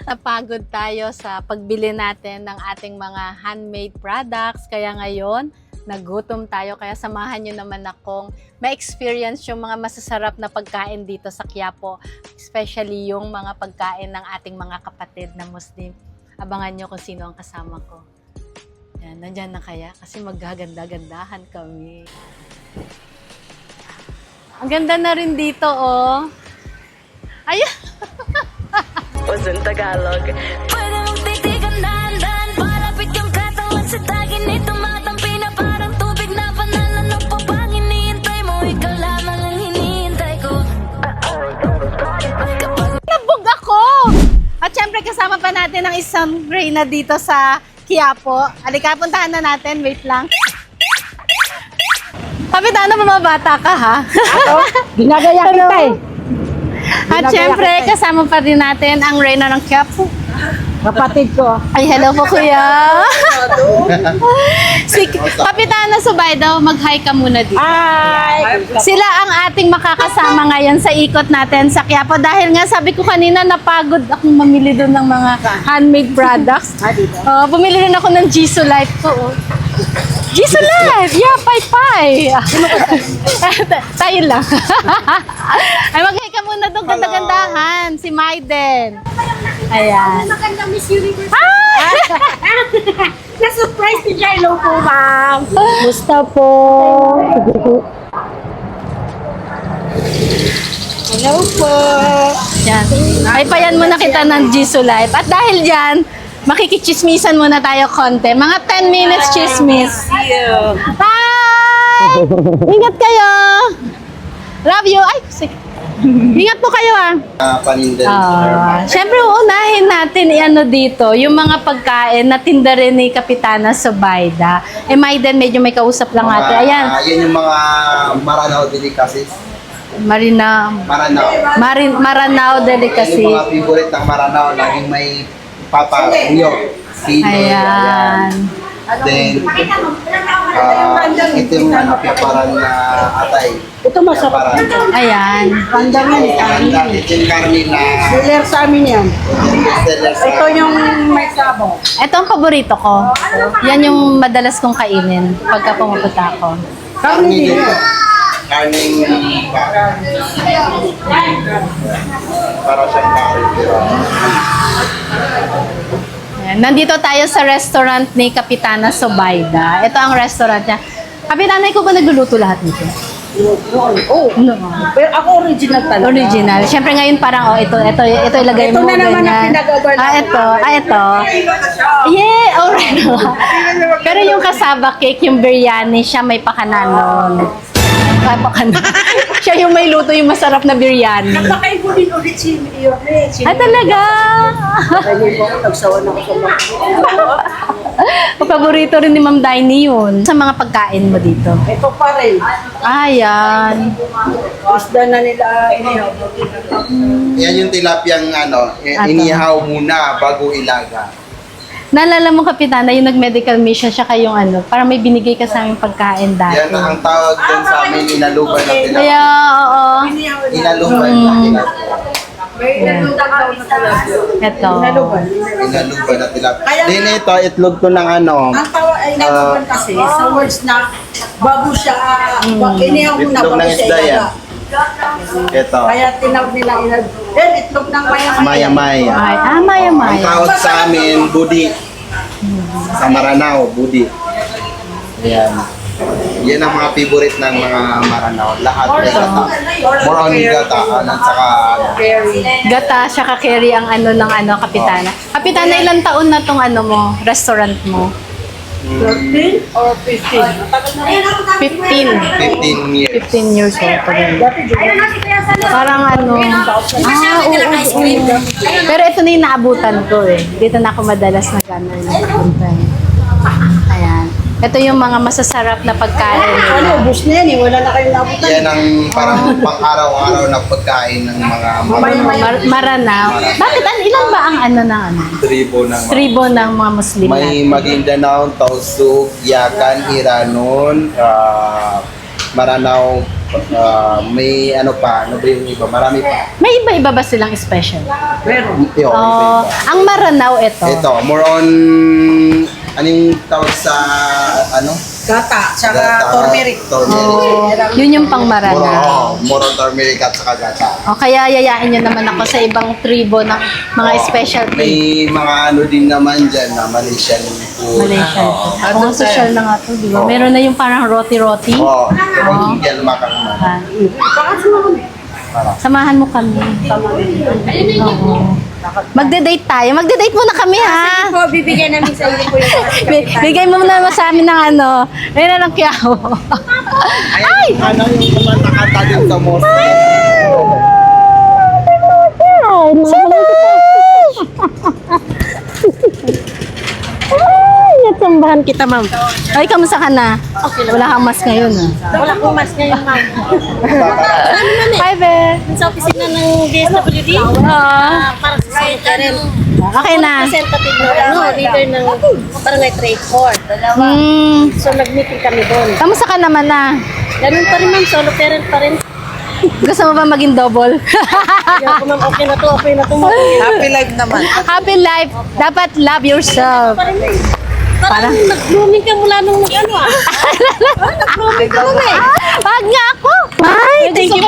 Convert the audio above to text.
Napagod tayo sa pagbili natin ng ating mga handmade products. Kaya ngayon, nagutom tayo. Kaya samahan nyo naman akong ma-experience yung mga masasarap na pagkain dito sa Quiapo. Especially yung mga pagkain ng ating mga kapatid na Muslim. Abangan nyo kung sino ang kasama ko. Yan, nandyan na kaya? Kasi maggaganda-gandahan kami. Ang ganda na rin dito, oh. Ayun! Wasn't Tagalog. Pwede mong titigan dahan-dahan, palapit yung katawan sa tagin nito matampi na parang tubig na panalo ng pabang hinihintay mo, ikaw lamang ang hinihintay ko. Nabog ako! At syempre kasama pa natin ang isang Reyna dito sa Quiapo. Halika, puntahan na natin. Wait lang. Kapitana, mamabata ka ha? Ako? Ginagaya kita eh. At syempre, kasama pa rin natin ang Reyna ng Quiapo. Kapatid ko. Ay, hello po kuya. Si Kapitana Subaydo, mag-hi ka muna dito. Ay! Sila ang ating makakasama ngayon sa ikot natin sa Quiapo. Dahil nga sabi ko kanina, napagod akong mamili doon ng mga handmade products. Dito. Bumili rin ako ng Jisoo Life ko. Oh. Jisoo Life! Yeah, pay-pay! Tayo lang. Ay, mag-hi ka muna doon, ganda-gandahan. Si Maiden. Ayan. Maganda Miss Universe. Ah! Na-surprise ni Jello po, ma'am. Musta po? Hello po. Yan. Ay, payan muna kita ng Jisoo Life. At dahil dyan, makikichismisan muna tayo konti. Mga 10 minutes chismis. See you. Bye! Ingat kayo! Love you! Ay, sige. Ingat po kayo Panindan. Siyempre, unahin natin i-ano dito, yung mga pagkain na tinda rin ni Kapitana Subayda. Maiden, medyo may kausap lang ate. Ayan, Yan yung mga Maranao delicacies. Maranao Yan delicacy. yung mga favorite ng Maranao. Laging may papa, uyo, sino. Ayan. Then, ito yung piyaparan na atay. Ito masarap. Piyaparan. Ayan. Pandang yan. Ganda. Ito yung karne na Seller sa amin yan. bestseller sa Ito yung may sabaw. Ito ang paborito ko. Yan yung madalas kong kainin pagka pumupunta ako. Karne din. karning para siyang curry. Ayan, nandito tayo sa restaurant ni Kapitana Subayda. Ito ang restaurant niya. Kapitana, ikaw ba nagluluto lahat nito? Oh, No. pero ako original talaga. Original. Siyempre ngayon parang, ito ilagay Ito mo. na naman ang ganyan. pinag-overload. Ito. Yeah, alright. Pero yung kasaba cake, yung biryani, siya may pakanan. Ay, pakanan. Siya yung may luto, yung masarap na biryani. Nakaibo din ulit si Mayor. Ay, talaga? Kaya mo ako nagsawa na ako sa Paborito rin ni Ma'am Daini yun. Sa mga pagkain mo dito. Ito pa rin. Ayan. Isda na nila inihaw. Yan yung tilapiyang inihaw muna bago ilaga. Naalala mo, Kapitana, yung nag-medical mission siya kayong parang may binigay ka sa aming pagkain dati. Yan ang tawag dun sa amin, inaluban na tilapia. Kaya, oo. Inaluban na tilapia. May nalutang daw na tilapia. Ito. Inaluban na tilapia. Din ito, itlog to ng Ang tawa ay naluban kasi sa words na bago siya inihaw muna itlog bago ng siya isda yan. ilaga. Ito, Kaya tinawag nila then itlog ng maya-maya. maya-maya. Ay, Ang maya-maya. tawag sa amin, budi. Sa Maranao, budi. Yan. Yan ang mga favorite ng mga Maranao. Lahat may gata. More on gata. At saka, Gata, siya ka-carry ang Kapitana. Kapitana, ilang taon na tong restaurant mo? 13 or 15? 15. 15 years. 15 years old pa rin. Parang oo. Pero ito na yung naabutan ko eh. Dito na ako madalas nagpunta eh. Ayan. Ito yung mga masasarap na pagkain. Ano, ubus na yan eh. Wala na kayong nabutan. Yan ang parang pang-araw-araw na pagkain ng mga Maranao. Bakit? Ilan ba ang tribo ng mga tribo ng mga Muslim may natin? Maguindanao, Tausug, Yakan, Iranon, Maranao, May ano pa, ano ba yung iba? Marami pa. May iba-iba ba silang special? Meron. Yo, Oh, iba-iba. ang Maranao ito. Ito, more on, ano yung tawag sa, ano? Gata, tsaka turmeric. Oh, yun yung pang Maranao. More on turmeric at saka gata. O kaya yayain nyo naman ako sa ibang tribo ng mga specialty. May mga ano din naman dyan na Malaysian food. Malaysian. Kung social na nga to, di ba? Oo. Meron na yung parang roti-roti. Oo, yung Indian macaroni. Ah, samahan mo kami. Oo. Magde-date tayo. Magde-date muna kami, ha? Po, bibigyan namin sa inyo po yung Bigay mo muna sa amin ng ano. Ayun na lang kiyaw. Ay! Ano yung kumantakanta din sa mosque? Ay, natsambahan kita, ma'am. Ay, kamusta ka na? Wala kang mask ngayon, ha? Wala akong mas ngayon, ma'am. Hi, Be. Sa opisina ng DSWD, para sa secretary. Okay na. Representative ng leader ng Barangay Trade Court. So, nag-meeting kami doon. Kamusta ka naman na? Ganun pa rin, ma'am. Solo parent pa rin. Gusto mo ba maging double? Kaya ako, ma'am, okay na to, ma'am. Happy life naman. Happy life. Dapat love yourself. Parang nag-blooming ka mula nung ano ah. Nag-blooming ka muna eh. Wag nga ako. Ay, thank you.